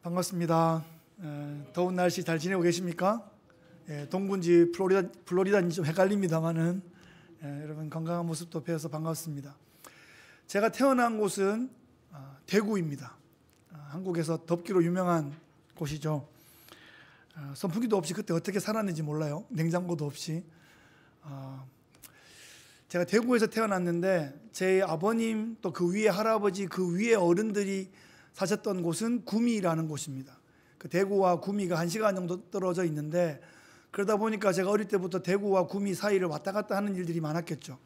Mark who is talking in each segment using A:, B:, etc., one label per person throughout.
A: 반갑습니다. 더운 날씨 잘 지내고 계십니까? 동부인지 플로리다인지 좀 헷갈립니다만은 여러분 건강한 모습도 뵈어서 반갑습니다. 제가 태어난 곳은 대구입니다. 한국에서 덥기로 유명한 곳이죠. 선풍기도 없이 그때 어떻게 살았는지 몰라요. 냉장고도 없이. 제가 대구에서 태어났는데 제 아버님 또 그 위에 할아버지 그 위에 어른들이 사셨던 곳은 구미라는 곳입니다. 그 대구와 구미가 1시간 정도 떨어져 있는데 그러다 보니까 제가 어릴 때부터 대구와 구미 사이를 왔다 갔다 하는 일들이 많았겠죠.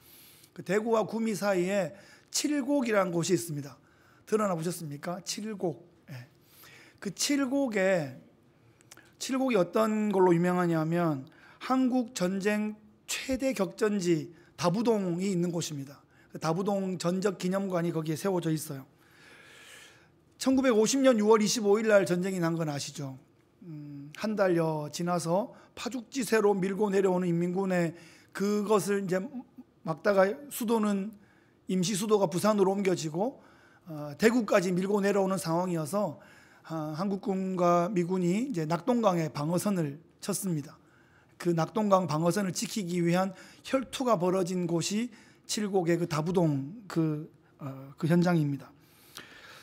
A: 그 대구와 구미 사이에 칠곡이라는 곳이 있습니다. 들어나 보셨습니까? 칠곡. 그 칠곡이 어떤 걸로 유명하냐면 한국 전쟁 최대 격전지 다부동이 있는 곳입니다. 그 다부동 전적 기념관이 거기에 세워져 있어요. 1950년 6월 25일 날 전쟁이 난 건 아시죠? 한 달여 지나서 파죽지세로 밀고 내려오는 인민군의 그것을 이제 막다가 수도는 임시 수도가 부산으로 옮겨지고 대구까지 밀고 내려오는 상황이어서 한국군과 미군이 이제 낙동강에 방어선을 쳤습니다. 그 낙동강 방어선을 지키기 위한 혈투가 벌어진 곳이 칠곡의 그 다부동 그 현장입니다.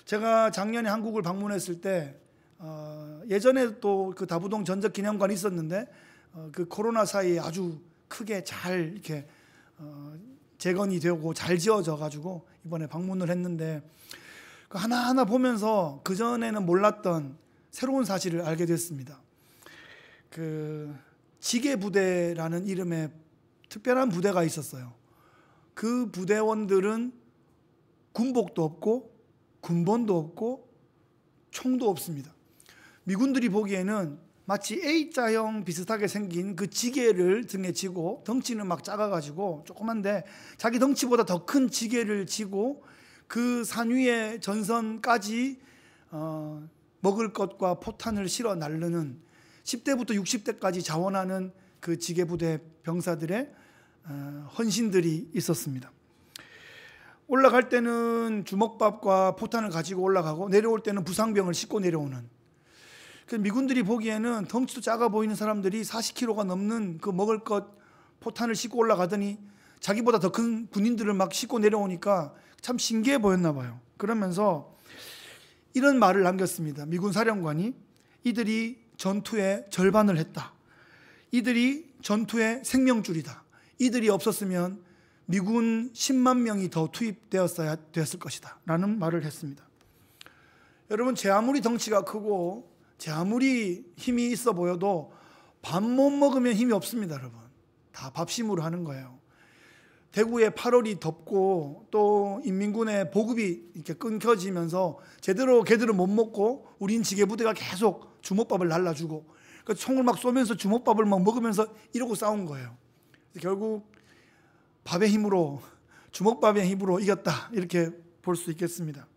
A: 제가 작년에 한국을 방문했을 때 예전에 또 그 다부동 전적 기념관이 있었는데 그 코로나 사이에 아주 크게 잘 이렇게 재건이 되고 잘 지어져 가지고 이번에 방문을 했는데 그 하나하나 보면서 그 전에는 몰랐던 새로운 사실을 알게 됐습니다. 그 지게 부대라는 이름의 특별한 부대가 있었어요. 그 부대원들은 군복도 없고 군번도 없고 총도 없습니다. 미군들이 보기에는 마치 A자형 비슷하게 생긴 그 지게를 등에 지고 덩치는 막 작아가지고 조그만데 자기 덩치보다 더 큰 지게를 지고 그 산 위에 전선까지 먹을 것과 포탄을 실어 나르는 10대부터 60대까지 자원하는 그 지게부대 병사들의 헌신들이 있었습니다. 올라갈 때는 주먹밥과 포탄을 가지고 올라가고 내려올 때는 부상병을 싣고 내려오는. 그래서 미군들이 보기에는 덩치도 작아 보이는 사람들이 40kg가 넘는 그 먹을 것 포탄을 싣고 올라가더니 자기보다 더 큰 군인들을 막 싣고 내려오니까 참 신기해 보였나 봐요. 그러면서 이런 말을 남겼습니다. 미군 사령관이 이들이 전투의 절반을 했다. 이들이 전투의 생명줄이다. 이들이 없었으면 미군 10만 명이 더 투입되었어야 됐을 것이다 라는 말을 했습니다. 여러분, 제 아무리 덩치가 크고 제 아무리 힘이 있어 보여도 밥 못 먹으면 힘이 없습니다. 여러분, 다 밥심으로 하는 거예요. 대구에 8월이 덥고 또 인민군의 보급이 이렇게 끊겨지면서 제대로 걔들은 못 먹고 우린 지게부대가 계속 주먹밥을 날라주고 그 총을 막 쏘면서 주먹밥을 막 먹으면서 이러고 싸운 거예요. 결국 밥의 힘으로, 주먹밥의 힘으로 이겼다 이렇게 볼 수 있겠습니다.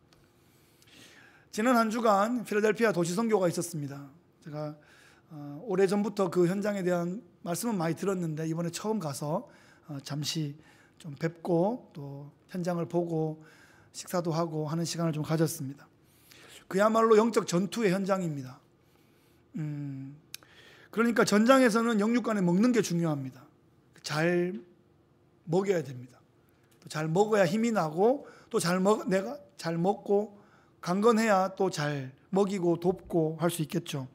A: 지난 한 주간 필라델피아 도시선교가 있었습니다. 제가 오래전부터 그 현장에 대한 말씀은 많이 들었는데 이번에 처음 가서 잠시 좀 뵙고 또 현장을 보고 식사도 하고 하는 시간을 좀 가졌습니다. 그야말로 영적 전투의 현장입니다. 그러니까 전장에서는 영육간에 먹는 게 중요합니다. 잘 먹여야 됩니다. 또 잘 먹어야 힘이 나고 또 내가 잘 먹고 강건해야 또 잘 먹이고 돕고 할 수 있겠죠.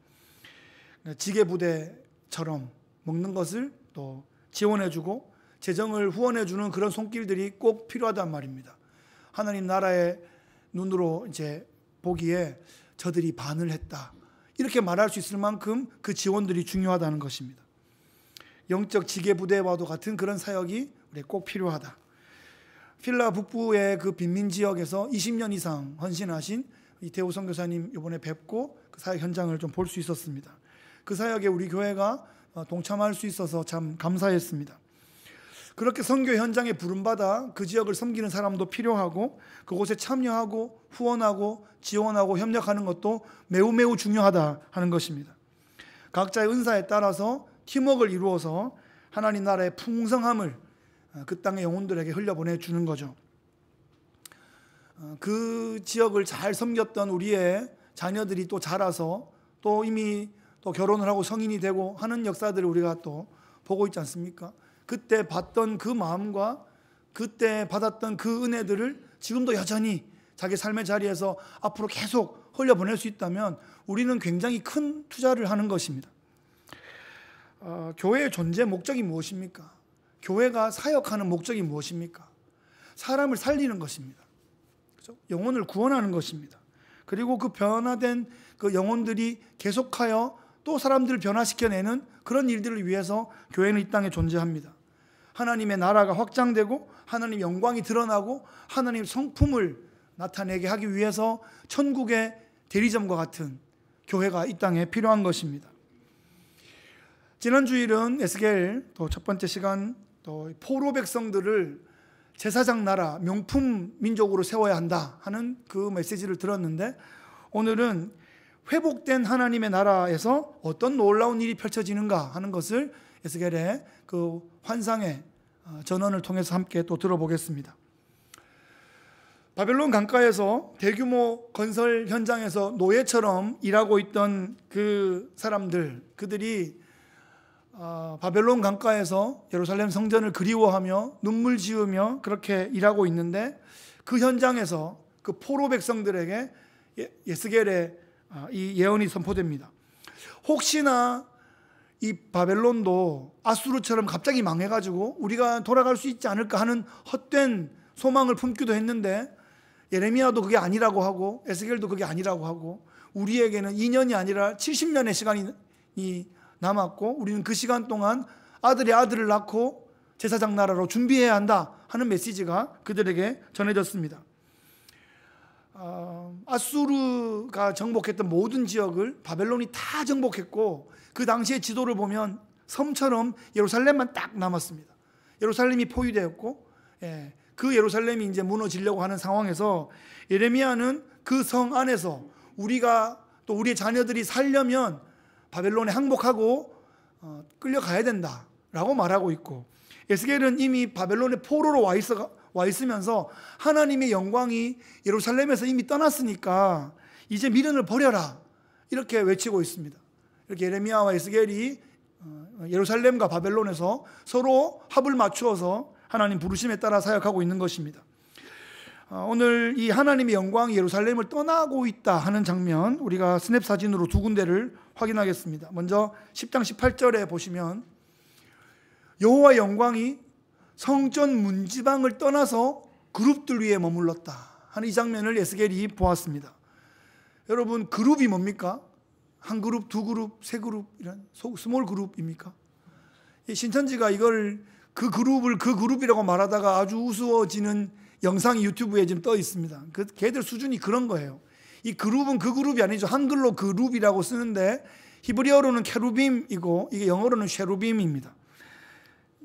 A: 지게부대처럼 먹는 것을 또 지원해주고 재정을 후원해주는 그런 손길들이 꼭 필요하단 말입니다. 하나님 나라의 눈으로 이제 보기에 저들이 반을 했다 이렇게 말할 수 있을 만큼 그 지원들이 중요하다는 것입니다. 영적 지게부대와도 같은 그런 사역이 우리 꼭 필요하다. 필라 북부의 그 빈민 지역에서 20년 이상 헌신하신 이태호 선교사님 이번에 뵙고 그 사역 현장을 좀 볼 수 있었습니다. 그 사역에 우리 교회가 동참할 수 있어서 참 감사했습니다. 그렇게 선교 현장에 부름받아 그 지역을 섬기는 사람도 필요하고 그곳에 참여하고 후원하고 지원하고 협력하는 것도 매우 매우 중요하다 하는 것입니다. 각자의 은사에 따라서 팀워크를 이루어서 하나님 나라의 풍성함을 그 땅의 영혼들에게 흘려보내주는 거죠. 그 지역을 잘 섬겼던 우리의 자녀들이 또 자라서 또 이미 또 결혼을 하고 성인이 되고 하는 역사들을 우리가 또 보고 있지 않습니까? 그때 봤던 그 마음과 그때 받았던 그 은혜들을 지금도 여전히 자기 삶의 자리에서 앞으로 계속 흘려보낼 수 있다면 우리는 굉장히 큰 투자를 하는 것입니다. 교회의 존재 목적이 무엇입니까? 교회가 사역하는 목적이 무엇입니까? 사람을 살리는 것입니다. 그렇죠? 영혼을 구원하는 것입니다. 그리고 그 변화된 그 영혼들이 계속하여 또 사람들을 변화시켜내는 그런 일들을 위해서 교회는 이 땅에 존재합니다. 하나님의 나라가 확장되고 하나님의 영광이 드러나고 하나님의 성품을 나타내게 하기 위해서 천국의 대리점과 같은 교회가 이 땅에 필요한 것입니다. 지난 주일은 에스겔 또 첫 번째 시간 또 포로 백성들을 제사장 나라 명품 민족으로 세워야 한다 하는 그 메시지를 들었는데, 오늘은 회복된 하나님의 나라에서 어떤 놀라운 일이 펼쳐지는가 하는 것을 에스겔의 그 환상의 전언을 통해서 함께 또 들어보겠습니다. 바벨론 강가에서 대규모 건설 현장에서 노예처럼 일하고 있던 그 사람들, 그들이 바벨론 강가에서 예루살렘 성전을 그리워하며 눈물 지으며 그렇게 일하고 있는데, 그 현장에서 그 포로 백성들에게 에스겔의 이 예언이 선포됩니다. 혹시나 이 바벨론도 아수르처럼 갑자기 망해가지고 우리가 돌아갈 수 있지 않을까 하는 헛된 소망을 품기도 했는데, 예레미야도 그게 아니라고 하고 에스겔도 그게 아니라고 하고, 우리에게는 2년이 아니라 70년의 시간이 남았고 우리는 그 시간 동안 아들의 아들을 낳고 제사장 나라로 준비해야 한다 하는 메시지가 그들에게 전해졌습니다. 아수르가 정복했던 모든 지역을 바벨론이 다 정복했고, 그 당시의 지도를 보면 섬처럼 예루살렘만 딱 남았습니다. 예루살렘이 포위되었고, 그 예루살렘이 이제 무너지려고 하는 상황에서 예레미야는 그 성 안에서 우리가 또 우리의 자녀들이 살려면 바벨론에 항복하고 끌려가야 된다라고 말하고 있고, 에스겔은 이미 바벨론의 포로로 와 있으면서 하나님의 영광이 예루살렘에서 이미 떠났으니까 이제 미련을 버려라 이렇게 외치고 있습니다. 이렇게 예레미야와 에스겔이 예루살렘과 바벨론에서 서로 합을 맞추어서 하나님 부르심에 따라 사역하고 있는 것입니다. 오늘 이 하나님의 영광이 예루살렘을 떠나고 있다 하는 장면, 우리가 스냅 사진으로 두 군데를 확인하겠습니다. 먼저 10장 18절에 보시면 여호와의 영광이 성전 문지방을 떠나서 그룹들 위에 머물렀다 하는 이 장면을 에스겔이 보았습니다. 여러분, 그룹이 뭡니까? 한 그룹, 두 그룹, 세 그룹, 이런 스몰 그룹입니까? 신천지가 이걸 그 그룹을 그 그룹이라고 말하다가 아주 우스워지는 영상이 유튜브에 지금 떠 있습니다. 걔들 수준이 그런 거예요. 이 그룹은 그 그룹이 아니죠. 한글로 그룹이라고 쓰는데 히브리어로는 케루빔이고 이게 영어로는 쉐루빔입니다.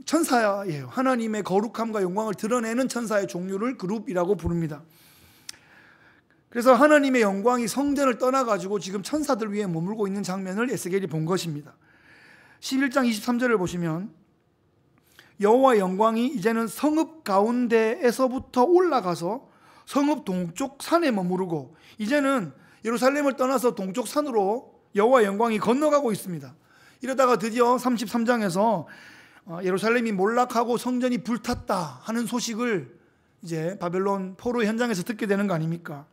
A: 천사예요. 하나님의 거룩함과 영광을 드러내는 천사의 종류를 그룹이라고 부릅니다. 그래서 하나님의 영광이 성전을 떠나가지고 지금 천사들 위에 머물고 있는 장면을 에스겔이 본 것입니다. 11장 23절을 보시면 여호와의 영광이 이제는 성읍 가운데에서부터 올라가서 성읍 동쪽 산에 머무르고, 이제는 예루살렘을 떠나서 동쪽 산으로 여호와의 영광이 건너가고 있습니다. 이러다가 드디어 33장에서 예루살렘이 몰락하고 성전이 불탔다 하는 소식을 이제 바벨론 포로 현장에서 듣게 되는 거 아닙니까?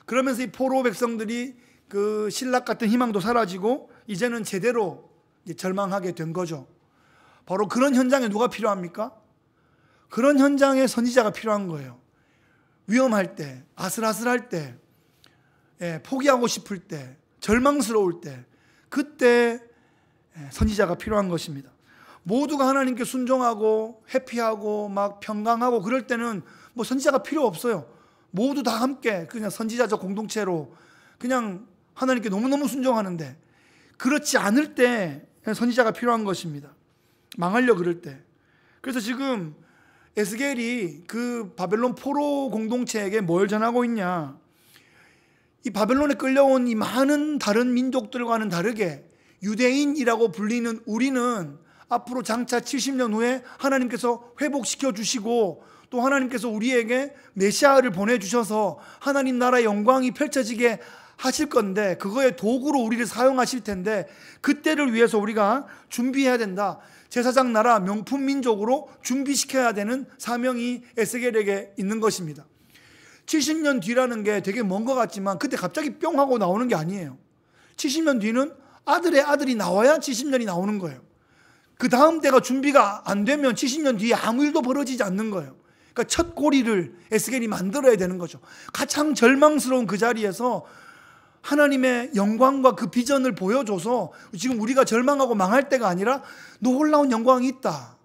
A: 그러면서 이 포로 백성들이 그 신락 같은 희망도 사라지고 이제는 제대로 이제 절망하게 된 거죠. 바로 그런 현장에 누가 필요합니까? 그런 현장에 선지자가 필요한 거예요. 위험할 때, 아슬아슬할 때, 포기하고 싶을 때, 절망스러울 때, 그때 선지자가 필요한 것입니다. 모두가 하나님께 순종하고 해피하고 막 평강하고 그럴 때는 뭐 선지자가 필요 없어요. 모두 다 함께 그냥 선지자적 공동체로 그냥 하나님께 너무너무 순종하는데, 그렇지 않을 때 선지자가 필요한 것입니다. 망하려 그럴 때. 그래서 지금 에스겔이 그 바벨론 포로 공동체에게 뭘 전하고 있냐, 이 바벨론에 끌려온 이 많은 다른 민족들과는 다르게 유대인이라고 불리는 우리는 앞으로 장차 70년 후에 하나님께서 회복시켜 주시고 또 하나님께서 우리에게 메시아를 보내주셔서 하나님 나라의 영광이 펼쳐지게 하실 건데 그거의 도구로 우리를 사용하실 텐데 그때를 위해서 우리가 준비해야 된다. 제사장 나라 명품 민족으로 준비시켜야 되는 사명이 에스겔에게 있는 것입니다. 70년 뒤라는 게 되게 먼 것 같지만 그때 갑자기 뿅 하고 나오는 게 아니에요. 70년 뒤는 아들의 아들이 나와야 70년이 나오는 거예요. 그 다음 때가 준비가 안 되면 70년 뒤에 아무 일도 벌어지지 않는 거예요. 그러니까 첫 고리를 에스겔이 만들어야 되는 거죠. 가장 절망스러운 그 자리에서 하나님의 영광과 그 비전을 보여줘서 지금 우리가 절망하고 망할 때가 아니라 놀라운 영광이 있다.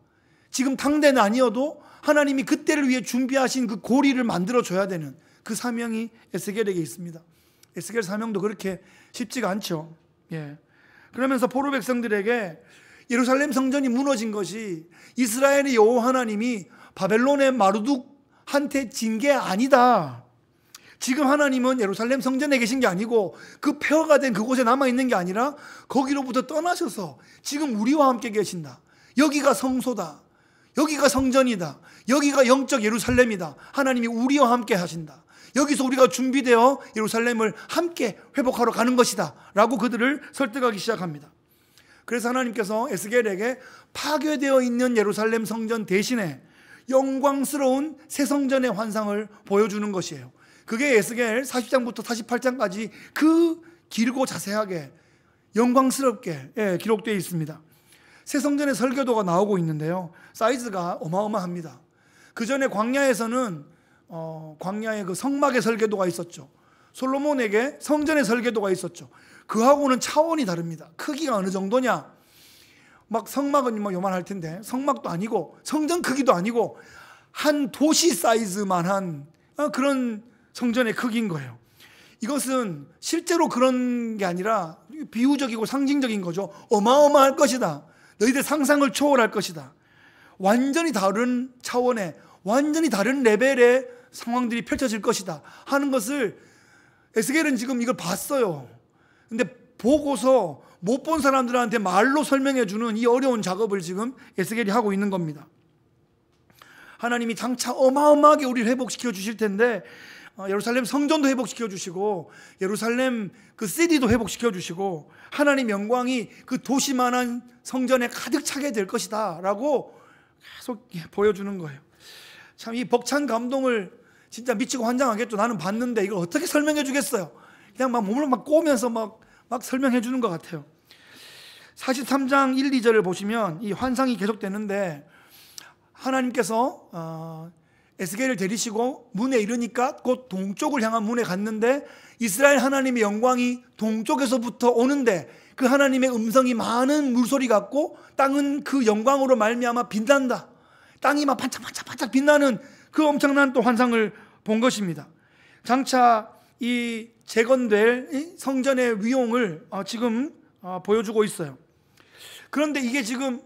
A: 지금 당대는 아니어도 하나님이 그때를 위해 준비하신 그 고리를 만들어줘야 되는 그 사명이 에스겔에게 있습니다. 에스겔 사명도 그렇게 쉽지가 않죠. 예. 그러면서 포로 백성들에게 예루살렘 성전이 무너진 것이 이스라엘의 여호와 하나님이 바벨론의 마르둑한테 진 게 아니다. 지금 하나님은 예루살렘 성전에 계신 게 아니고 그 폐허가 된 그곳에 남아있는 게 아니라 거기로부터 떠나셔서 지금 우리와 함께 계신다. 여기가 성소다. 여기가 성전이다. 여기가 영적 예루살렘이다. 하나님이 우리와 함께 하신다. 여기서 우리가 준비되어 예루살렘을 함께 회복하러 가는 것이다 라고 그들을 설득하기 시작합니다. 그래서 하나님께서 에스겔에게 파괴되어 있는 예루살렘 성전 대신에 영광스러운 새 성전의 환상을 보여주는 것이에요. 그게 에스겔 40장부터 48장까지 그 길고 자세하게 영광스럽게 기록되어 있습니다. 새 성전의 설계도가 나오고 있는데요, 사이즈가 어마어마합니다. 그 전에 광야에서는 광야의 그 성막의 설계도가 있었죠. 솔로몬에게 성전의 설계도가 있었죠. 그하고는 차원이 다릅니다. 크기가 어느 정도냐, 막 성막은 뭐 요만할 텐데 성막도 아니고 성전 크기도 아니고 한 도시 사이즈만한 그런 성전의 크기인 거예요. 이것은 실제로 그런 게 아니라 비유적이고 상징적인 거죠. 어마어마할 것이다. 너희들 상상을 초월할 것이다. 완전히 다른 차원의, 완전히 다른 레벨의 상황들이 펼쳐질 것이다 하는 것을 에스겔은 지금 이걸 봤어요. 근데 보고서 못 본 사람들한테 말로 설명해 주는 이 어려운 작업을 지금 에스겔이 하고 있는 겁니다. 하나님이 장차 어마어마하게 우리를 회복시켜 주실 텐데 예루살렘 성전도 회복시켜 주시고 예루살렘 그 시티도 회복시켜 주시고 하나님 영광이 그 도시만한 성전에 가득 차게 될 것이다 라고 계속 보여주는 거예요. 참 이 벅찬 감동을 진짜 미치고 환장하겠죠. 나는 봤는데 이걸 어떻게 설명해 주겠어요. 그냥 막 몸을 막 꼬면서 막 설명해 주는 것 같아요. 43장 1, 2절을 보시면 이 환상이 계속되는데 하나님께서 에스겔을 데리시고 문에 이르니까 곧 동쪽을 향한 문에 갔는데 이스라엘 하나님의 영광이 동쪽에서부터 오는데 그 하나님의 음성이 많은 물소리 같고 땅은 그 영광으로 말미암아 빛난다. 땅이 막 반짝반짝 빛나는 그 엄청난 또 환상을 본 것입니다. 장차 이 재건될 성전의 위용을 지금 보여주고 있어요. 그런데 이게 지금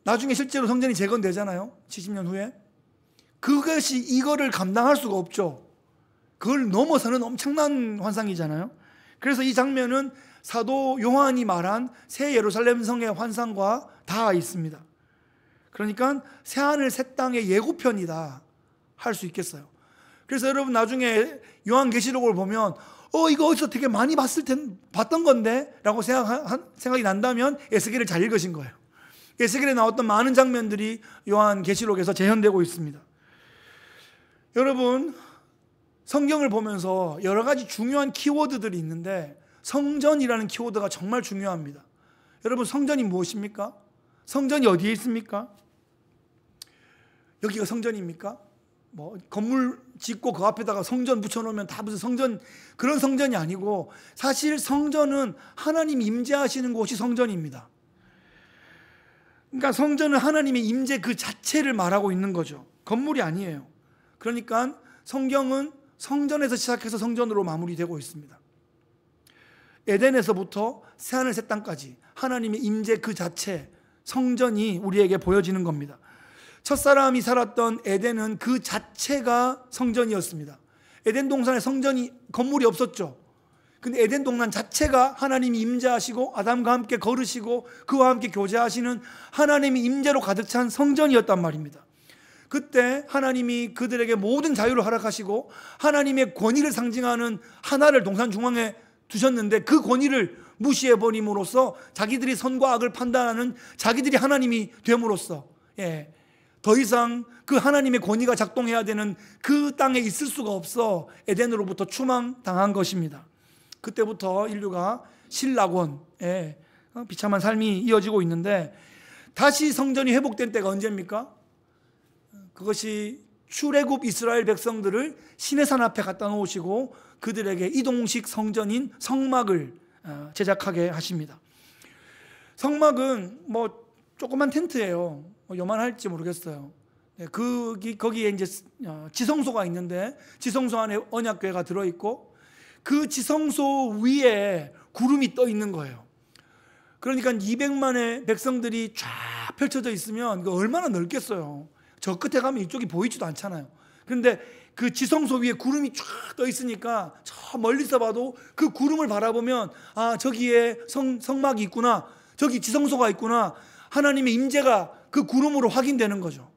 A: 나중에 실제로 성전이 재건되잖아요. 70년 후에. 그것이 이거를 감당할 수가 없죠. 그걸 넘어서는 엄청난 환상이잖아요. 그래서 이 장면은 사도 요한이 말한 새 예루살렘 성의 환상과 다 있습니다. 그러니까 새하늘 새 땅의 예고편이다 할 수 있겠어요. 그래서 여러분 나중에 요한계시록을 보면 이거 어디서 되게 많이 봤던 건데 라고 생각이 난다면 에스겔을 잘 읽으신 거예요. 에스겔에 나왔던 많은 장면들이 요한계시록에서 재현되고 있습니다. 여러분 성경을 보면서 여러 가지 중요한 키워드들이 있는데 성전이라는 키워드가 정말 중요합니다. 여러분 성전이 무엇입니까? 성전이 어디에 있습니까? 여기가 성전입니까? 뭐 건물 짓고 그 앞에다가 성전 붙여놓으면 다 무슨 성전, 그런 성전이 아니고 사실 성전은 하나님 임재하시는 곳이 성전입니다. 그러니까 성전은 하나님의 임재 그 자체를 말하고 있는 거죠. 건물이 아니에요. 그러니까 성경은 성전에서 시작해서 성전으로 마무리되고 있습니다. 에덴에서부터 새하늘 새 땅까지 하나님의 임재 그 자체, 성전이 우리에게 보여지는 겁니다. 첫사람이 살았던 에덴은 그 자체가 성전이었습니다. 에덴 동산에 성전이, 건물이 없었죠. 근데 에덴 동산 자체가 하나님이 임재하시고 아담과 함께 걸으시고 그와 함께 교제하시는 하나님의 임재로 가득 찬 성전이었단 말입니다. 그때 하나님이 그들에게 모든 자유를 허락하시고 하나님의 권위를 상징하는 하나를 동산 중앙에 두셨는데 그 권위를 무시해버림으로써 자기들이 선과 악을 판단하는 자기들이 하나님이 됨으로써 더 이상 그 하나님의 권위가 작동해야 되는 그 땅에 있을 수가 없어 에덴으로부터 추망당한 것입니다. 그때부터 인류가 신락원에 비참한 삶이 이어지고 있는데, 다시 성전이 회복된 때가 언제입니까? 그것이 출애굽 이스라엘 백성들을 시내산 앞에 갖다 놓으시고 그들에게 이동식 성전인 성막을 제작하게 하십니다. 성막은 뭐 조그만 텐트예요. 요만할지 모르겠어요. 거기에 이제 지성소가 있는데 지성소 안에 언약궤가 들어있고 그 지성소 위에 구름이 떠 있는 거예요. 그러니까 200만의 백성들이 쫙 펼쳐져 있으면 얼마나 넓겠어요. 저 끝에 가면 이쪽이 보이지도 않잖아요. 그런데 그 지성소 위에 구름이 쫙 떠 있으니까 저 멀리서 봐도 그 구름을 바라보면 아, 저기에 성막이 있구나, 저기 지성소가 있구나, 하나님의 임재가 그 구름으로 확인되는 거죠.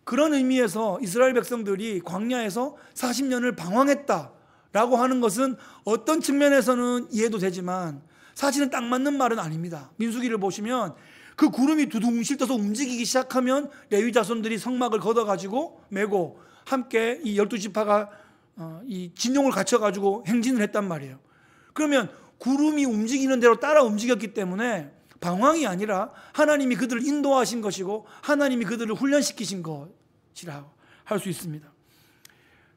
A: 그런 의미에서 이스라엘 백성들이 광야에서 40년을 방황했다라고 하는 것은 어떤 측면에서는 이해도 되지만 사실은 딱 맞는 말은 아닙니다. 민수기를 보시면 그 구름이 두둥실 떠서 움직이기 시작하면 레위 자손들이 성막을 걷어가지고 메고 함께 이 12지파가 이 진용을 갖춰가지고 행진을 했단 말이에요. 그러면 구름이 움직이는 대로 따라 움직였기 때문에 방황이 아니라 하나님이 그들을 인도하신 것이고 하나님이 그들을 훈련시키신 것이라 할 수 있습니다.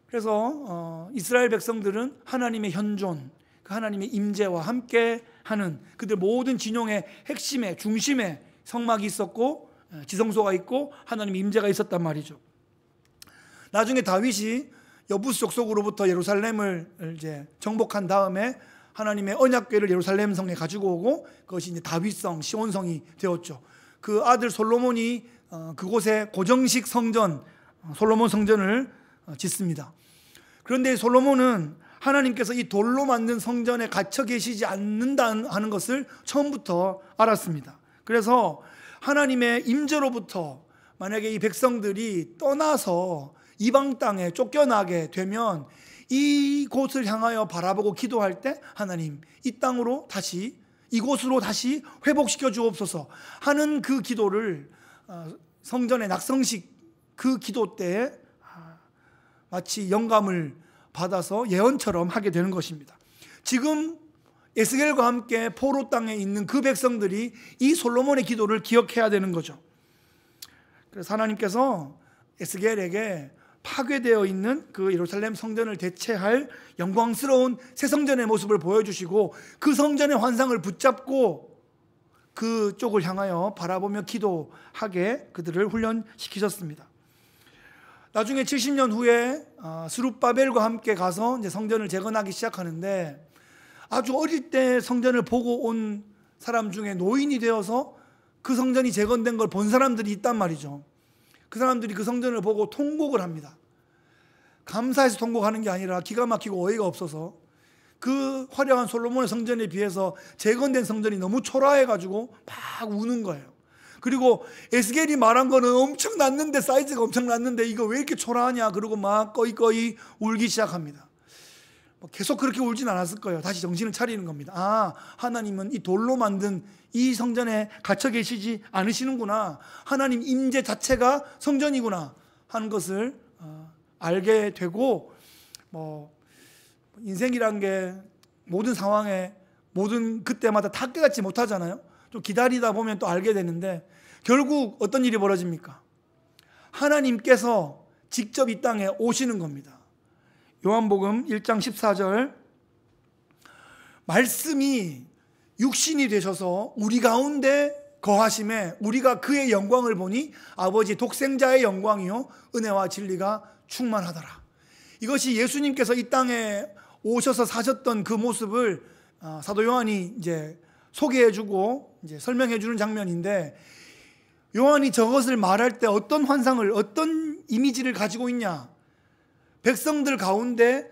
A: 그래서 이스라엘 백성들은 하나님의 현존, 그 하나님의 임재와 함께 하는 그들 모든 진용의 핵심에 중심에 성막이 있었고 지성소가 있고 하나님의 임재가 있었단 말이죠. 나중에 다윗이 여부스 족속으로부터 예루살렘을 이제 정복한 다음에 하나님의 언약궤를 예루살렘 성에 가지고 오고 그것이 이제 다윗성, 시온성이 되었죠. 그 아들 솔로몬이 그곳에 고정식 성전, 솔로몬 성전을 짓습니다. 그런데 솔로몬은 하나님께서 이 돌로 만든 성전에 갇혀 계시지 않는다 하는 것을 처음부터 알았습니다. 그래서 하나님의 임재로부터 만약에 이 백성들이 떠나서 이방 땅에 쫓겨나게 되면 이곳을 향하여 바라보고 기도할 때 하나님 이 땅으로 다시 이곳으로 다시 회복시켜 주옵소서 하는 그 기도를 성전의 낙성식 그 기도 때에 마치 영감을 받아서 예언처럼 하게 되는 것입니다. 지금 에스겔과 함께 포로 땅에 있는 그 백성들이 이 솔로몬의 기도를 기억해야 되는 거죠. 그래서 하나님께서 에스겔에게 파괴되어 있는 그 예루살렘 성전을 대체할 영광스러운 새 성전의 모습을 보여주시고 그 성전의 환상을 붙잡고 그쪽을 향하여 바라보며 기도하게 그들을 훈련시키셨습니다. 나중에 70년 후에 스룹바벨과 함께 가서 이제 성전을 재건하기 시작하는데 아주 어릴 때 성전을 보고 온 사람 중에 노인이 되어서 그 성전이 재건된 걸 본 사람들이 있단 말이죠. 그 사람들이 그 성전을 보고 통곡을 합니다. 감사해서 통곡하는 게 아니라 기가 막히고 어이가 없어서 그 화려한 솔로몬의 성전에 비해서 재건된 성전이 너무 초라해가지고 막 우는 거예요. 그리고 에스겔이 말한 거는 엄청 났는데 사이즈가 엄청 났는데 이거 왜 이렇게 초라하냐 그러고 막 꺼이꺼이 울기 시작합니다. 계속 그렇게 울진 않았을 거예요. 다시 정신을 차리는 겁니다. 아, 하나님은 이 돌로 만든 이 성전에 갇혀 계시지 않으시는구나. 하나님 임재 자체가 성전이구나 하는 것을 알게 되고 인생이란 게 모든 상황에 모든 그때마다 다 깨닫지 못하잖아요. 좀 기다리다 보면 또 알게 되는데 결국 어떤 일이 벌어집니까? 하나님께서 직접 이 땅에 오시는 겁니다. 요한복음 1장 14절 말씀이 육신이 되셔서 우리 가운데 거하심에 우리가 그의 영광을 보니 아버지 독생자의 영광이요 은혜와 진리가 충만하더라. 이것이 예수님께서 이 땅에 오셔서 사셨던 그 모습을 사도 요한이 이제 소개해주고 이제 설명해주는 장면인데 요한이 저것을 말할 때 어떤 환상을 어떤 이미지를 가지고 있냐? 백성들 가운데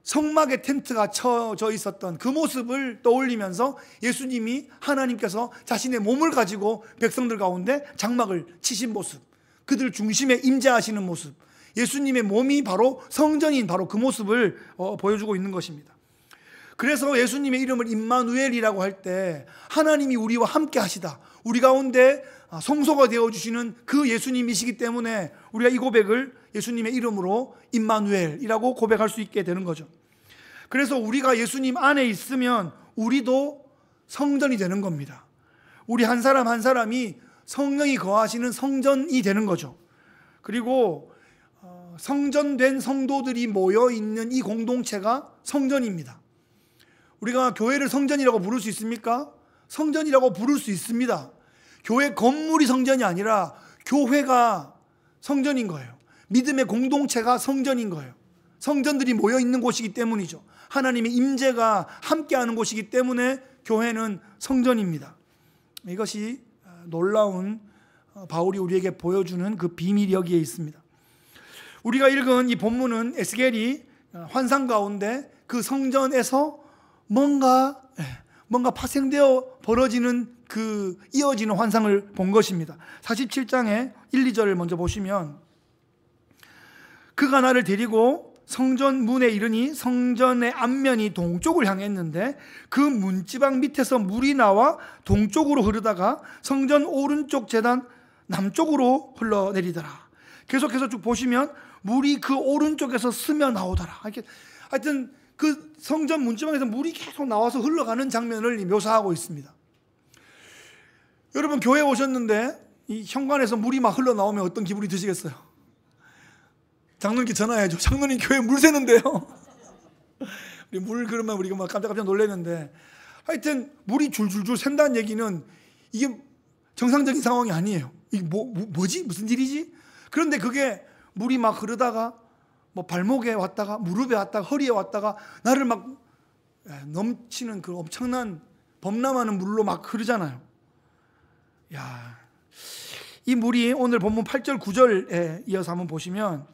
A: 성막의 텐트가 쳐져 있었던 그 모습을 떠올리면서 예수님이 하나님께서 자신의 몸을 가지고 백성들 가운데 장막을 치신 모습, 그들 중심에 임재하시는 모습, 예수님의 몸이 바로 성전인 바로 그 모습을 보여주고 있는 것입니다. 그래서 예수님의 이름을 임마누엘이라고 할 때 하나님이 우리와 함께 하시다, 우리 가운데 성소가 되어주시는 그 예수님이시기 때문에 우리가 이 고백을 예수님의 이름으로 임마누엘이라고 고백할 수 있게 되는 거죠. 그래서 우리가 예수님 안에 있으면 우리도 성전이 되는 겁니다. 우리 한 사람 한 사람이 성령이 거하시는 성전이 되는 거죠. 그리고 성전된 성도들이 모여있는 이 공동체가 성전입니다. 우리가 교회를 성전이라고 부를 수 있습니까? 성전이라고 부를 수 있습니다. 교회 건물이 성전이 아니라 교회가 성전인 거예요. 믿음의 공동체가 성전인 거예요. 성전들이 모여있는 곳이기 때문이죠. 하나님의 임재가 함께하는 곳이기 때문에 교회는 성전입니다. 이것이 놀라운 바울이 우리에게 보여주는 그 비밀이 여기에 있습니다. 우리가 읽은 이 본문은 에스겔이 환상 가운데 그 성전에서 뭔가 파생되어 벌어지는 그 이어지는 환상을 본 것입니다. 47장의 1, 2절을 먼저 보시면, 그가 나를 데리고 성전 문에 이르니 성전의 앞면이 동쪽을 향했는데 그 문지방 밑에서 물이 나와 동쪽으로 흐르다가 성전 오른쪽 제단 남쪽으로 흘러내리더라. 계속해서 쭉 보시면 물이 그 오른쪽에서 스며 나오더라. 하여튼 그 성전 문지방에서 물이 계속 나와서 흘러가는 장면을 묘사하고 있습니다. 여러분, 교회 오셨는데 이 현관에서 물이 막 흘러나오면 어떤 기분이 드시겠어요? 장로님께 전화해야죠. 장로님, 교회 물 새는데요. 우리 물 그러면 우리가 막 깜짝깜짝 놀랐는데, 하여튼 물이 줄줄줄 샌다는 얘기는 이게 정상적인 상황이 아니에요. 이게 뭐지? 무슨 일이지? 그런데 그게 물이 막 흐르다가 뭐 발목에 왔다가 무릎에 왔다가 허리에 왔다가 나를 막 넘치는 그 엄청난 범람하는 물로 막 흐르잖아요. 야, 이 물이 오늘 본문 8절 9절에 이어서 한번 보시면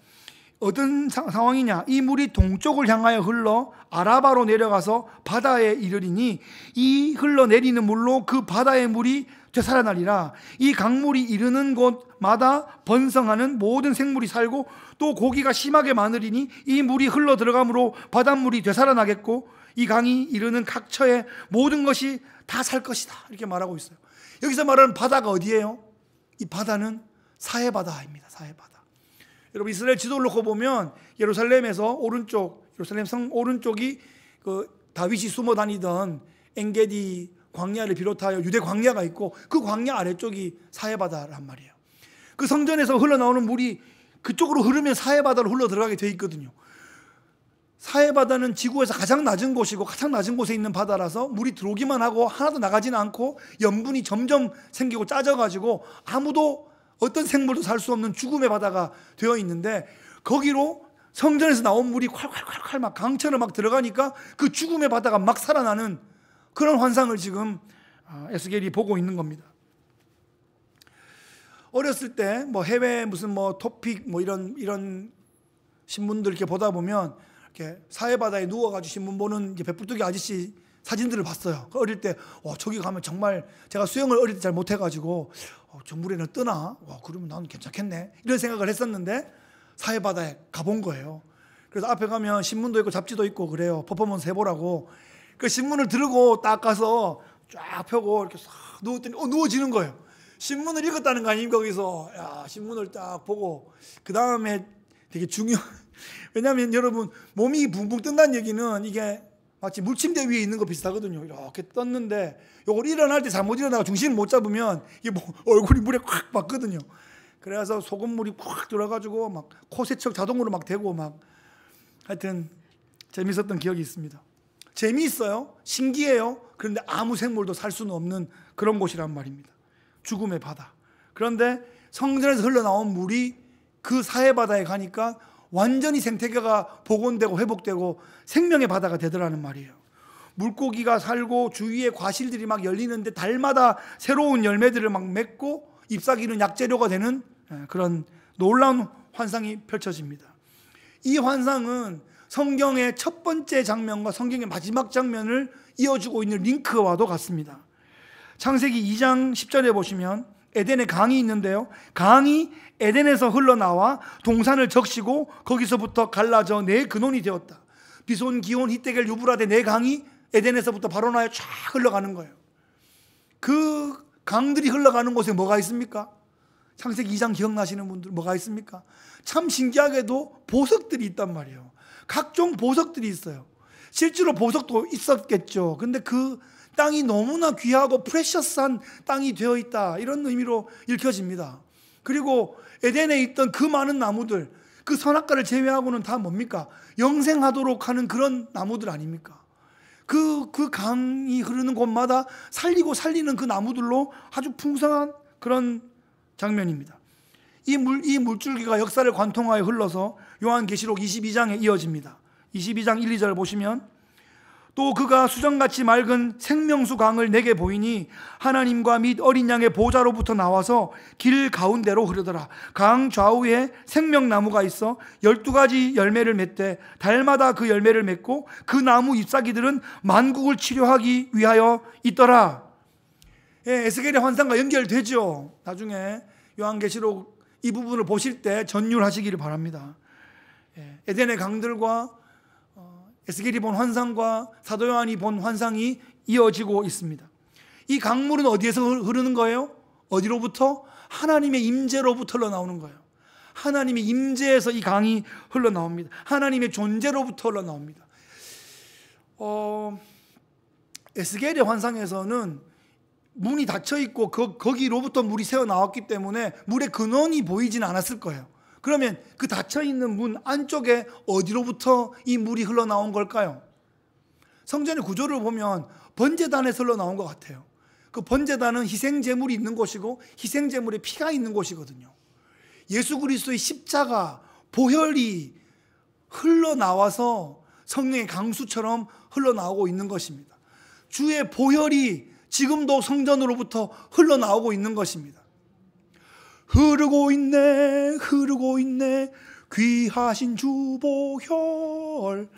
A: 어떤 상황이냐? 이 물이 동쪽을 향하여 흘러 아라바로 내려가서 바다에 이르리니 이 흘러내리는 물로 그 바다의 물이 되살아나리라. 이 강물이 이르는 곳마다 번성하는 모든 생물이 살고 또 고기가 심하게 많으리니 이 물이 흘러 들어가므로 바닷물이 되살아나겠고 이 강이 이르는 각처의 모든 것이 다 살 것이다. 이렇게 말하고 있어요. 여기서 말하는 바다가 어디예요? 이 바다는 사해바다입니다. 사해바다. 여러분, 이스라엘 지도를 놓고 보면 예루살렘에서 오른쪽, 예루살렘 성 오른쪽이 그 다윗이 숨어 다니던 엔게디 광야를 비롯하여 유대 광야가 있고 그 광야 아래쪽이 사해바다란 말이에요. 그 성전에서 흘러나오는 물이 그쪽으로 흐르면 사해바다로 흘러 들어가게 돼 있거든요. 사해바다는 지구에서 가장 낮은 곳이고 가장 낮은 곳에 있는 바다라서 물이 들어오기만 하고 하나도 나가지는 않고 염분이 점점 생기고 짜져가지고 아무도 어떤 생물도 살 수 없는 죽음의 바다가 되어 있는데, 거기로 성전에서 나온 물이 콸콸콸콸 막 강처럼 막 들어가니까 그 죽음의 바다가 막 살아나는 그런 환상을 지금 에스겔이 보고 있는 겁니다. 어렸을 때 뭐 해외 무슨 뭐 토픽 뭐 이런 신문들 이렇게 보다 보면 이렇게 사해바다에 누워가지고 신문 보는 이제 배불뚝이 아저씨 사진들을 봤어요. 어릴 때 저기 가면 정말, 제가 수영을 어릴 때 잘 못해가지고 저 물에는 뜨나? 그러면 나는 괜찮겠네, 이런 생각을 했었는데 사해바다에 가본 거예요. 그래서 앞에 가면 신문도 있고 잡지도 있고 그래요. 퍼포먼스 해보라고. 그 신문을 들고 딱 가서 쫙 펴고 이렇게 싹 누웠더니 누워지는 거예요. 신문을 읽었다는 거 아닙니까? 거기서 신문을 딱 보고 그 다음에 되게 왜냐하면 여러분, 몸이 붕붕 뜬다는 얘기는 이게 마치 물침대 위에 있는 거 비슷하거든요. 이렇게 떴는데 이걸 일어날 때 잘못 일어나고 중심을 못 잡으면 이게 뭐 얼굴이 물에 콱 박거든요. 그래서 소금물이 콱 들어가지고 막 코 세척 자동으로 막 되고 막, 하여튼 재밌었던 기억이 있습니다. 재미있어요. 신기해요. 그런데 아무 생물도 살 수는 없는 그런 곳이란 말입니다. 죽음의 바다. 그런데 성전에서 흘러나온 물이 그 사해바다에 가니까 완전히 생태계가 복원되고 회복되고 생명의 바다가 되더라는 말이에요. 물고기가 살고 주위에 과실들이 막 열리는데 달마다 새로운 열매들을 막 맺고 잎사귀는 약재료가 되는 그런 놀라운 환상이 펼쳐집니다. 이 환상은 성경의 첫 번째 장면과 성경의 마지막 장면을 이어주고 있는 링크와도 같습니다. 창세기 2장 10절에 보시면 에덴에 강이 있는데요, 강이 에덴에서 흘러나와 동산을 적시고 거기서부터 갈라져 네 근원이 되었다. 비손, 기온, 히데겔, 유브라데 네 강이 에덴에서부터 바로나에 쫙 흘러가는 거예요. 그 강들이 흘러가는 곳에 뭐가 있습니까? 창세기 2장 기억나시는 분들 뭐가 있습니까? 참 신기하게도 보석들이 있단 말이에요. 각종 보석들이 있어요. 실제로 보석도 있었겠죠. 근데 그 땅이 너무나 귀하고 프레셔스한 땅이 되어 있다, 이런 의미로 읽혀집니다. 그리고 에덴에 있던 그 많은 나무들, 그 선악과를 제외하고는 다 뭡니까? 영생하도록 하는 그런 나무들 아닙니까? 그 강이 흐르는 곳마다 살리는 그 나무들로 아주 풍성한 그런 장면입니다. 이 물줄기가 역사를 관통하여 흘러서 요한계시록 22장에 이어집니다. 22장 1, 2절 보시면, 또 그가 수정같이 맑은 생명수 강을 내게 보이니 하나님과 및 어린 양의 보좌로부터 나와서 길 가운데로 흐르더라. 강 좌우에 생명나무가 있어 12가지 열매를 맺되 달마다 그 열매를 맺고 그 나무 잎사귀들은 만국을 치료하기 위하여 있더라. 에스겔의 환상과 연결되죠. 나중에 요한계시록 이 부분을 보실 때 전율하시기를 바랍니다. 에덴의 강들과 에스겔이 본 환상과 사도 요한이 본 환상이 이어지고 있습니다. 이 강물은 어디에서 흐르는 거예요? 어디로부터? 하나님의 임재로부터 흘러나오는 거예요. 하나님의 임재에서 이 강이 흘러나옵니다. 하나님의 존재로부터 흘러나옵니다. 에스겔의 환상에서는 문이 닫혀 있고 거기로부터 물이 새어 나왔기 때문에 물의 근원이 보이진 않았을 거예요. 그러면 그 닫혀있는 문 안쪽에 어디로부터 이 물이 흘러나온 걸까요? 성전의 구조를 보면 번제단에서 흘러나온 것 같아요. 그 번제단은 희생제물이 있는 곳이고 희생제물에 피가 있는 곳이거든요. 예수 그리스도의 십자가, 보혈이 흘러나와서 성령의 강수처럼 흘러나오고 있는 것입니다. 주의 보혈이 지금도 성전으로부터 흘러나오고 있는 것입니다. 흐르고 있네 귀하신 주 보혈,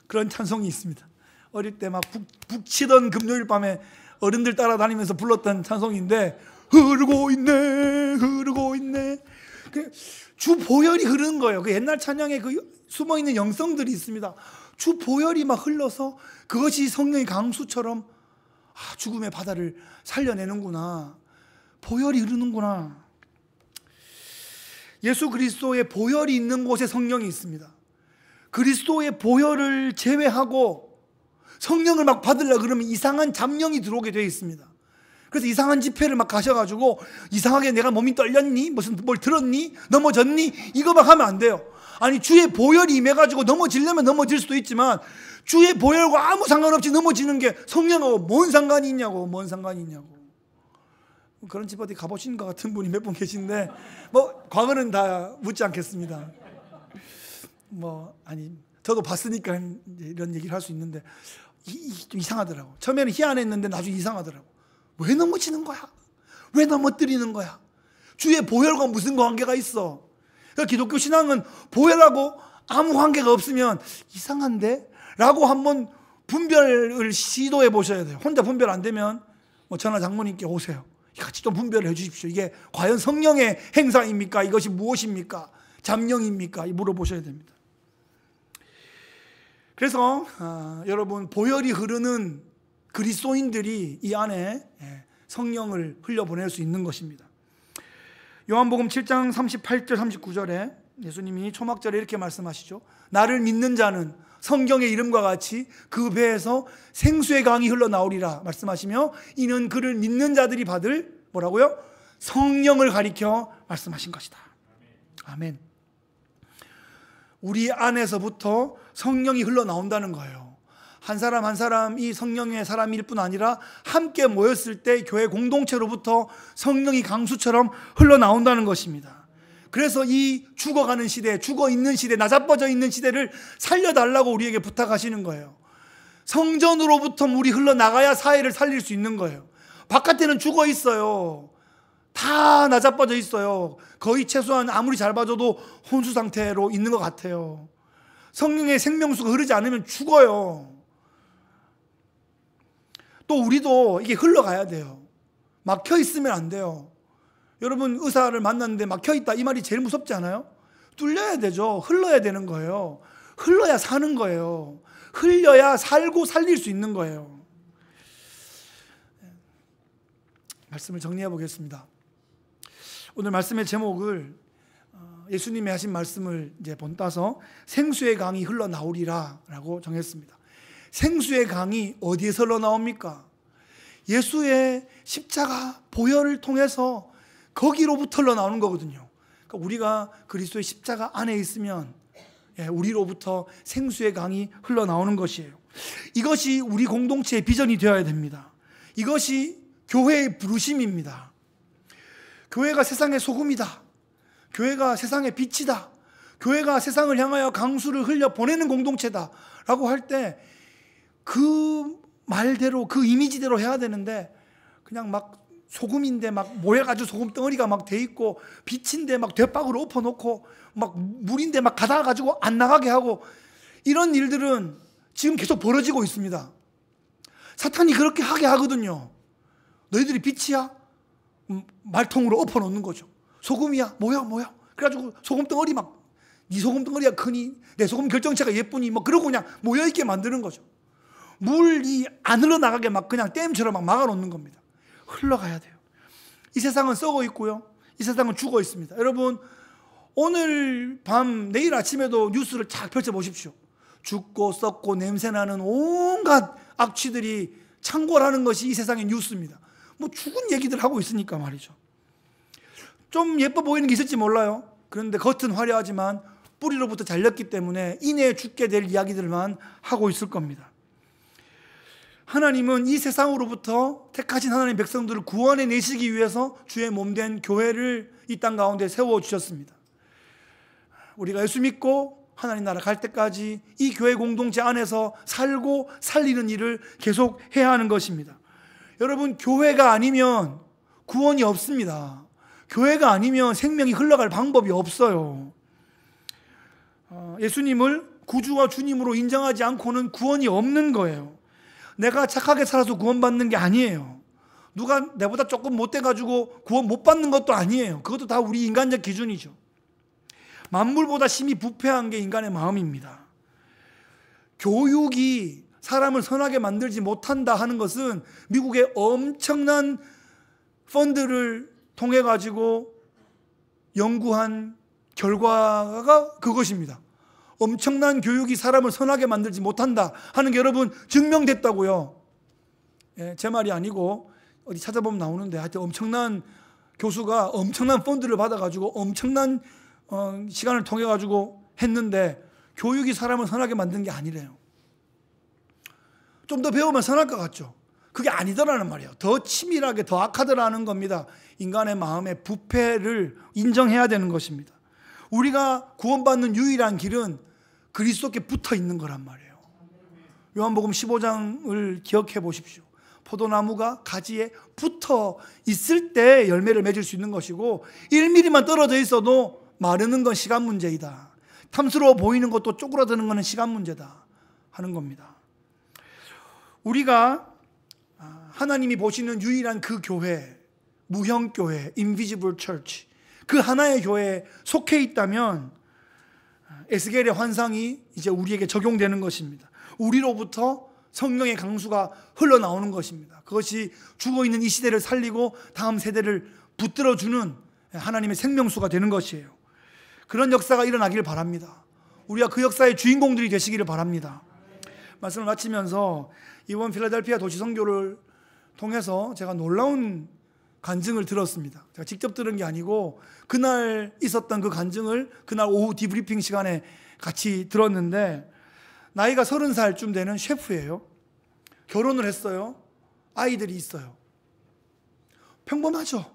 A: 그런 찬송이 있습니다. 어릴 때 막 북치던 금요일 밤에 어른들 따라다니면서 불렀던 찬송인데, 흐르고 있네 주 보혈이 흐르는 거예요. 그 옛날 찬양에 그 숨어있는 영성들이 있습니다. 주 보혈이 막 흘러서 그것이 성령의 강수처럼 죽음의 바다를 살려내는구나, 보혈이 흐르는구나. 예수 그리스도의 보혈이 있는 곳에 성령이 있습니다. 그리스도의 보혈을 제외하고 성령을 막 받으려고 그러면 이상한 잡령이 들어오게 되어 있습니다. 그래서 이상한 집회를 막 가셔가지고 이상하게 내가 몸이 떨렸니? 무슨 뭘 들었니? 넘어졌니? 이거 막 하면 안 돼요. 아니, 주의 보혈이 임해가지고 넘어지려면 넘어질 수도 있지만 주의 보혈과 아무 상관없이 넘어지는 게 성령하고 뭔 상관이 있냐고. 그런 집 어디 가보신 것 같은 분이 몇 분 계신데, 과거는 다 묻지 않겠습니다. 저도 봤으니까 이런 얘기를 할 수 있는데, 좀 이상하더라고. 처음에는 희한했는데 나중에 이상하더라고. 왜 넘어지는 거야? 왜 넘어뜨리는 거야? 주의 보혈과 무슨 관계가 있어? 그러니까 기독교 신앙은 보혈하고 아무 관계가 없으면 이상한데? 라고 한번 분별을 시도해 보셔야 돼요. 혼자 분별 안 되면 전화 장모님께 오세요. 같이 좀 분별을 해 주십시오. 이게 과연 성령의 행사입니까? 이것이 무엇입니까? 잠령입니까? 물어보셔야 됩니다. 그래서 여러분, 보혈이 흐르는 그리스도인들이 이 안에 성령을 흘려보낼 수 있는 것입니다. 요한복음 7장 38절 39절에 예수님이 초막절에 이렇게 말씀하시죠. 나를 믿는 자는 성경의 이름과 같이 그 배에서 생수의 강이 흘러나오리라 말씀하시며, 이는 그를 믿는 자들이 받을 뭐라고요? 성령을 가리켜 말씀하신 것이다. 아멘. 우리 안에서부터 성령이 흘러나온다는 거예요. 한 사람 한 사람이 성령의 사람일 뿐 아니라 함께 모였을 때 교회 공동체로부터 성령이 강수처럼 흘러나온다는 것입니다. 그래서 이 죽어가는 시대, 죽어있는 시대, 나자빠져 있는 시대를 살려달라고 우리에게 부탁하시는 거예요. 성전으로부터 물이 흘러나가야 사회를 살릴 수 있는 거예요. 바깥에는 죽어 있어요. 다 나자빠져 있어요. 거의 최소한 아무리 잘 봐줘도 혼수 상태로 있는 것 같아요. 성령의 생명수가 흐르지 않으면 죽어요. 또 우리도 이게 흘러가야 돼요. 막혀 있으면 안 돼요. 여러분 의사를 만났는데 막혀있다 이 말이 제일 무섭지 않아요? 뚫려야 되죠. 흘러야 되는 거예요. 흘러야 사는 거예요. 흘려야 살고 살릴 수 있는 거예요. 말씀을 정리해 보겠습니다. 오늘 말씀의 제목을 예수님이 하신 말씀을 이제 본따서 생수의 강이 흘러나오리라 라고 정했습니다. 생수의 강이 어디에서 흘러나옵니까? 예수의 십자가 보혈을 통해서 거기로부터 흘러나오는 거거든요. 그러니까 우리가 그리스도의 십자가 안에 있으면 우리로부터 생수의 강이 흘러나오는 것이에요. 이것이 우리 공동체의 비전이 되어야 됩니다. 이것이 교회의 부르심입니다. 교회가 세상의 소금이다. 교회가 세상의 빛이다. 교회가 세상을 향하여 강수를 흘려 보내는 공동체다 라고 할 때 그 말대로 그 이미지대로 해야 되는데 그냥 막 소금인데 막 모여가지고 소금 덩어리가 막 돼 있고 빛인데 막 뒷박으로 엎어놓고 막 물인데 막 가다가지고 안 나가게 하고 이런 일들은 지금 계속 벌어지고 있습니다. 사탄이 그렇게 하게 하거든요. 너희들이 빛이야? 말통으로 엎어놓는 거죠. 소금이야? 뭐야? 그래가지고 소금 덩어리 막 네 소금 덩어리가 크니 내 소금 결정체가 예쁘니 뭐 그러고 그냥 모여있게 만드는 거죠. 물이 안 흘러나가게 막 그냥 댐처럼 막 막아놓는 겁니다. 흘러가야 돼요. 이 세상은 썩어 있고요. 이 세상은 죽어 있습니다. 여러분 오늘 밤 내일 아침에도 뉴스를 쫙 펼쳐보십시오. 죽고 썩고 냄새나는 온갖 악취들이 창궐하는 것이 이 세상의 뉴스입니다. 뭐 죽은 얘기들 하고 있으니까 말이죠. 좀 예뻐 보이는 게 있을지 몰라요. 그런데 겉은 화려하지만 뿌리로부터 잘렸기 때문에 이내에 죽게 될 이야기들만 하고 있을 겁니다. 하나님은 이 세상으로부터 택하신 하나님의 백성들을 구원해 내시기 위해서 주의 몸된 교회를 이 땅 가운데 세워주셨습니다. 우리가 예수 믿고 하나님 나라 갈 때까지 이 교회 공동체 안에서 살고 살리는 일을 계속 해야 하는 것입니다. 여러분 교회가 아니면 구원이 없습니다. 교회가 아니면 생명이 흘러갈 방법이 없어요. 예수님을 구주와 주님으로 인정하지 않고는 구원이 없는 거예요. 내가 착하게 살아서 구원받는 게 아니에요. 누가 내보다 조금 못돼가지고 구원 못 받는 것도 아니에요. 그것도 다 우리 인간적 기준이죠. 만물보다 심히 부패한 게 인간의 마음입니다. 교육이 사람을 선하게 만들지 못한다 하는 것은 미국의 엄청난 펀드를 통해 가지고 연구한 결과가 그것입니다. 엄청난 교육이 사람을 선하게 만들지 못한다 하는 게 여러분 증명됐다고요. 제 말이 아니고 어디 찾아보면 나오는데 하여튼 엄청난 교수가 엄청난 펀드를 받아가지고 엄청난 시간을 통해 가지고 했는데 교육이 사람을 선하게 만든 게 아니래요. 좀 더 배우면 선할 것 같죠. 그게 아니더라는 말이에요. 더 치밀하게 더 악하더라는 겁니다. 인간의 마음의 부패를 인정해야 되는 것입니다. 우리가 구원받는 유일한 길은 그리스도께 붙어 있는 거란 말이에요. 요한복음 15장을 기억해 보십시오. 포도나무가 가지에 붙어 있을 때 열매를 맺을 수 있는 것이고 1mm만 떨어져 있어도 마르는 건 시간 문제이다. 탐스러워 보이는 것도 쪼그라드는 것은 시간 문제다 하는 겁니다. 우리가 하나님이 보시는 유일한 그 교회, 무형교회, Invisible Church, 그 하나의 교회에 속해 있다면 에스겔의 환상이 이제 우리에게 적용되는 것입니다. 우리로부터 성령의 강수가 흘러나오는 것입니다. 그것이 죽어있는 이 시대를 살리고 다음 세대를 붙들어주는 하나님의 생명수가 되는 것이에요. 그런 역사가 일어나기를 바랍니다. 우리가 그 역사의 주인공들이 되시기를 바랍니다. 말씀을 마치면서 이번 필라델피아 도시선교를 통해서 제가 놀라운 간증을 들었습니다. 제가 직접 들은 게 아니고 그날 있었던 그 간증을 그날 오후 디브리핑 시간에 같이 들었는데 나이가 30살쯤 되는 셰프예요. 결혼을 했어요. 아이들이 있어요. 평범하죠.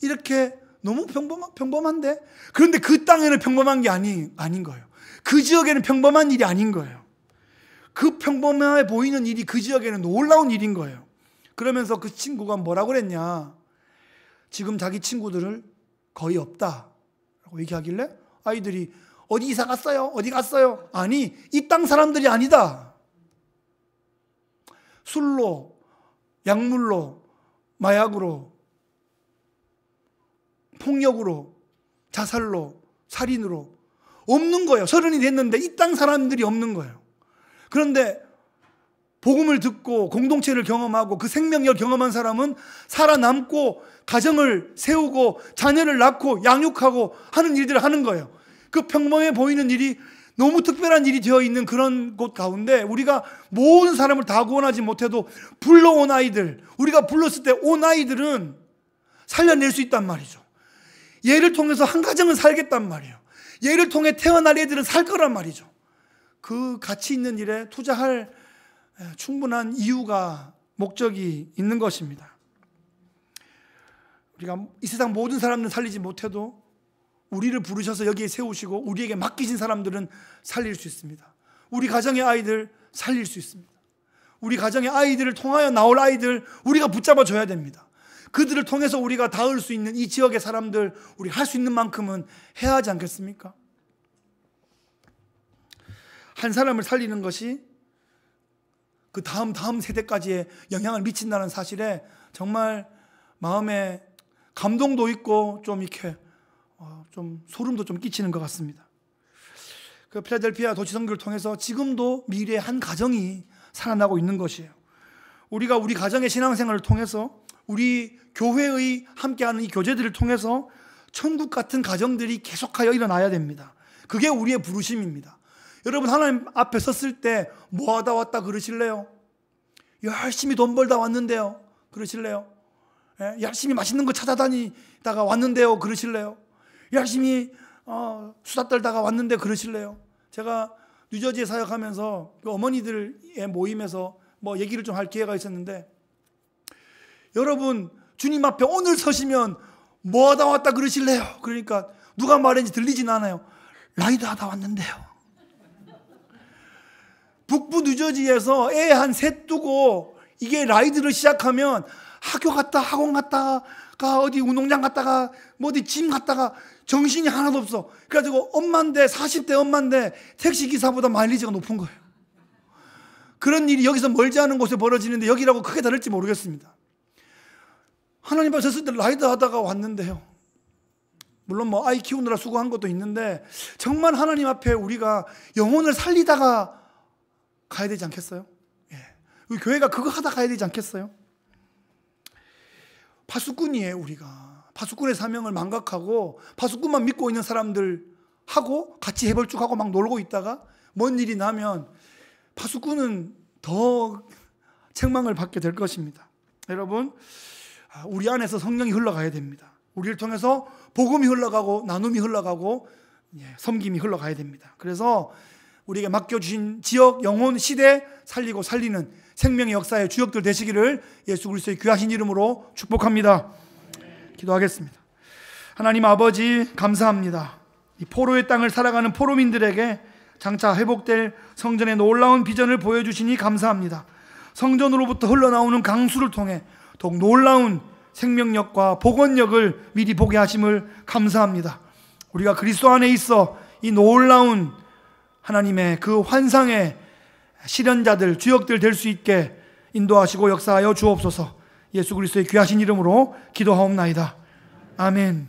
A: 이렇게 너무 평범한데 그런데 그 땅에는 평범한 게 아닌 거예요. 그 지역에는 평범한 일이 아닌 거예요. 그 평범해 보이는 일이 그 지역에는 놀라운 일인 거예요. 그러면서 그 친구가 뭐라고 그랬냐, 지금 자기 친구들을 거의 없다라고 얘기하길래 아이들이 어디 이사 갔어요? 어디 갔어요? 아니, 이 땅 사람들이 아니다. 술로, 약물로, 마약으로 폭력으로, 자살로, 살인으로 없는 거예요. 30이 됐는데 이 땅 사람들이 없는 거예요. 그런데 복음을 듣고 공동체를 경험하고 그 생명력을 경험한 사람은 살아남고 가정을 세우고 자녀를 낳고 양육하고 하는 일들을 하는 거예요. 그 평범해 보이는 일이 너무 특별한 일이 되어 있는 그런 곳 가운데 우리가 모든 사람을 다 구원하지 못해도 불러온 아이들, 우리가 불렀을 때 온 아이들은 살려낼 수 있단 말이죠. 얘를 통해서 한 가정은 살겠단 말이에요. 얘를 통해 태어날 애들은 살 거란 말이죠. 그 가치 있는 일에 투자할 충분한 이유가, 목적이 있는 것입니다. 우리가 이 세상 모든 사람들은 살리지 못해도 우리를 부르셔서 여기에 세우시고 우리에게 맡기신 사람들은 살릴 수 있습니다. 우리 가정의 아이들 살릴 수 있습니다. 우리 가정의 아이들을 통하여 나올 아이들 우리가 붙잡아 줘야 됩니다. 그들을 통해서 우리가 닿을 수 있는 이 지역의 사람들, 우리 할 수 있는 만큼은 해야 하지 않겠습니까? 한 사람을 살리는 것이 그 다음 세대까지의 영향을 미친다는 사실에 정말 마음에 감동도 있고 좀 이렇게 좀 소름도 좀 끼치는 것 같습니다. 그 필라델피아 도시 선교를 통해서 지금도 미래의 한 가정이 살아나고 있는 것이에요. 우리가 우리 가정의 신앙생활을 통해서 우리 교회의 함께하는 이 교제들을 통해서 천국 같은 가정들이 계속하여 일어나야 됩니다. 그게 우리의 부르심입니다. 여러분, 하나님 앞에 섰을 때 뭐 하다 왔다 그러실래요? 열심히 돈 벌다 왔는데요 그러실래요? 열심히 맛있는 거 찾아다니다가 왔는데요 그러실래요? 열심히 수다 떨다가 왔는데 그러실래요? 제가 뉴저지에 사역하면서 그 어머니들의 모임에서 뭐 얘기를 좀 할 기회가 있었는데, 여러분 주님 앞에 오늘 서시면 뭐 하다 왔다 그러실래요? 그러니까 누가 말했는지 들리진 않아요. 라이드 하다 왔는데요. 북부 뉴저지에서 애 한 셋 두고 이게 라이드를 시작하면 학교 갔다 학원 갔다가 어디 운동장 갔다가 뭐 어디 짐 갔다가 정신이 하나도 없어. 그래가지고 엄마인데 40대 엄마인데 택시기사보다 마일리지가 높은 거예요. 그런 일이 여기서 멀지 않은 곳에 벌어지는데 여기라고 크게 다를지 모르겠습니다. 하나님 앞에 섰을 때 라이드 하다가 왔는데요. 물론 뭐 아이 키우느라 수고한 것도 있는데 정말 하나님 앞에 우리가 영혼을 살리다가 가야 되지 않겠어요? 우리 교회가 그거 하다 가야 되지 않겠어요? 파수꾼이에요. 우리가 파수꾼의 사명을 망각하고 파수꾼만 믿고 있는 사람들하고 같이 해벌쭉하고 막 놀고 있다가 뭔 일이 나면 파수꾼은 더 책망을 받게 될 것입니다. 여러분, 우리 안에서 성령이 흘러가야 됩니다. 우리를 통해서 복음이 흘러가고 나눔이 흘러가고 섬김이 흘러가야 됩니다. 그래서 우리에게 맡겨주신 지역, 영혼, 시대 살리고 살리는 생명의 역사의 주역들 되시기를 예수 그리스도의 귀하신 이름으로 축복합니다. 기도하겠습니다. 하나님 아버지, 감사합니다. 이 포로의 땅을 살아가는 포로민들에게 장차 회복될 성전의 놀라운 비전을 보여주시니 감사합니다. 성전으로부터 흘러나오는 강수를 통해 더욱 놀라운 생명력과 복원력을 미리 보게 하심을 감사합니다. 우리가 그리스도 안에 있어 이 놀라운 하나님의 그 환상의 실현자들, 주역들 될 수 있게 인도하시고 역사하여 주옵소서. 예수 그리스도의 귀하신 이름으로 기도하옵나이다. 아멘.